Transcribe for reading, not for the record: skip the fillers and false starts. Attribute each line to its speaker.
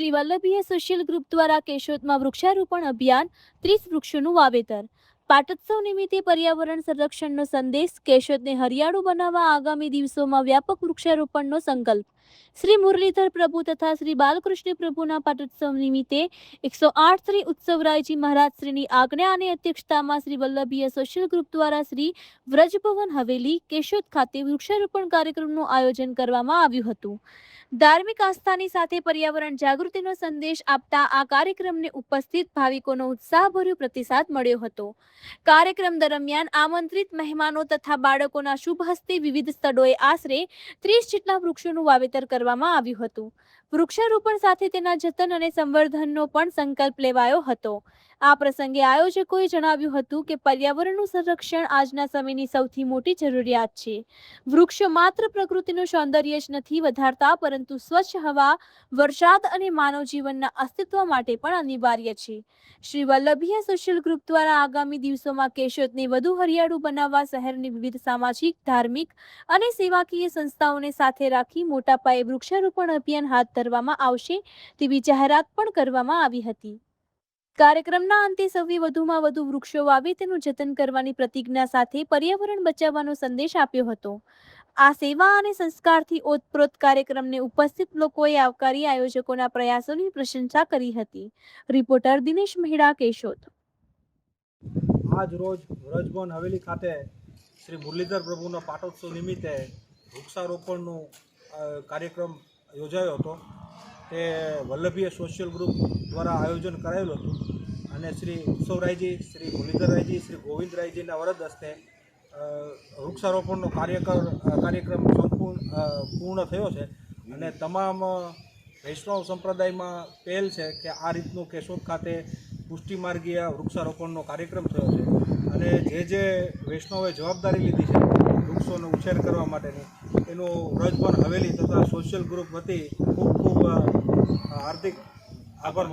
Speaker 1: Shri વલ્લભીય social group દ્વારા કેશોદમાં વૃક્ષારોપણ અભિયાન 30 વૃક્ષોનું વાવેતર. પાટોત્સવ નિમિત્તે પર્યાવરણ સંરક્ષણનો સંદેશ. કેશોદને હરિયાળું બનાવવા આગામી દિવસોમાં વ્યાપક વૃક્ષારોપણનો સંકલ્પ. શ્રી મુરલીધર પ્રભુ તથા શ્રી બાલકૃષ્ણ પ્રભુના પાટોત્સવ નિમિત્તે 108 શ્રી ઉત્સવરાયજી મહારાજ શ્રીની આજ્ઞા અને અધ્યક્ષતામાં શ્રી વલ્લભીય સોશિયલ ગ્રુપ દ્વારા શ્રી વ્રજભવન હવેલી કેશોદ ખાતે વૃક્ષારોપણ કાર્યક્રમનું આયોજન કરવામાં આવ્યું હતું. ધાર્મિક આસ્થાની સાથે પર્યાવરણ જાગૃતિનો સંદેશ આપતા આ કાર્યક્રમને ઉપસ્થિત ભાવિકોનો ઉત્સાહભર્યો પ્રતિસાદ મળ્યો હતો. કાર્યક્રમ દરમિયાન આમંત્રિત મહેમાનો તથા બાળકોના શુભ હસ્તે વિવિધ સ્થળોએ આશરે 30 જેટલા વૃક્ષોનું વાવેતર કરવામાં આવ્યું હતું. વૃક્ષારોપણ સાથે તેના જતન અને સંવર્ધનનો પણ સંકલ્પ લેવાયો હતો. આ પ્રસંગે આયોજકોએ જણાવ્યું હતું કે પર્યાવરણનું સંરક્ષણ આજના સમયની સૌથી મોટી જરૂરિયાત છે. વૃક્ષો માત્ર પ્રકૃતિનું સૌંદર્ય જ નથી વધારતા, પરંતુ સ્વચ્છ હવા, વરસાદ અને માનવ જીવનના અસ્તિત્વ માટે પણ અનિવાર્ય છે. શ્રી વલ્લભીય સોશિયલ ગ્રુપ દ્વારા આગામી દિવસોમાં કેશોદને વધુ હરિયાળું બનાવવા શહેરની વિવિધ સામાજિક, ધાર્મિક અને સેવાકીય સંસ્થાઓને સાથે રાખી મોટા પાયે વૃક્ષારોપણ અભિયાન હાથ ધરવામાં આવશે તેવી જાહેરાત પણ કરવામાં આવી હતી. કાર્યક્રમના અંતે સૌએ વધુમાં વધુ વૃક્ષો વાવી તેનું જતન કરવાની પ્રતિજ્ઞા સાથે પર્યાવરણ બચાવવાનો સંદેશ આપ્યો હતો. આ સેવા અને સંસ્કારથી ઓતપ્રોત કાર્યક્રમને ઉપસ્થિત લોકોએ આવકારી આયોજકોના પ્રયાસોની પ્રશંસા કરી હતી. રિપોર્ટર દિનેશ મહેડા, કેશોદ.
Speaker 2: આજ રોજ વ્રજભવન હવેલી ખાતે શ્રી મુરલીધર પ્રભુના પાટોત્સવ નિમિત્તે વૃક્ષારોપણનો કાર્યક્રમ યોજાયો હતો. તે વલ્લભીય સોશિયલ ગ્રુપ દ્વારા આયોજન કરાયેલું હતું અને શ્રી ઉત્સવરાયજી, શ્રી મુરલીધરરાયજી, શ્રી ગોવિંદરાયજીના વરદ હસ્તે વૃક્ષારોપણનો કાર્યક્રમ પૂર્ણ થયો છે અને તમામ વૈષ્ણવ સંપ્રદાયમાં પહેલ છે કે આ રીતનું કેશોદ ખાતે પુષ્ટિમાર્ગીય વૃક્ષારોપણનો કાર્યક્રમ થયો છે અને જે વૈષ્ણવે જવાબદારી લીધી છે વૃક્ષોનો ઉછેર કરવા માટેની, એનું વ્રજભવન હવેલી તથા સોશિયલ ગ્રુપ વતી ખૂબ હાર્દિક આભાર.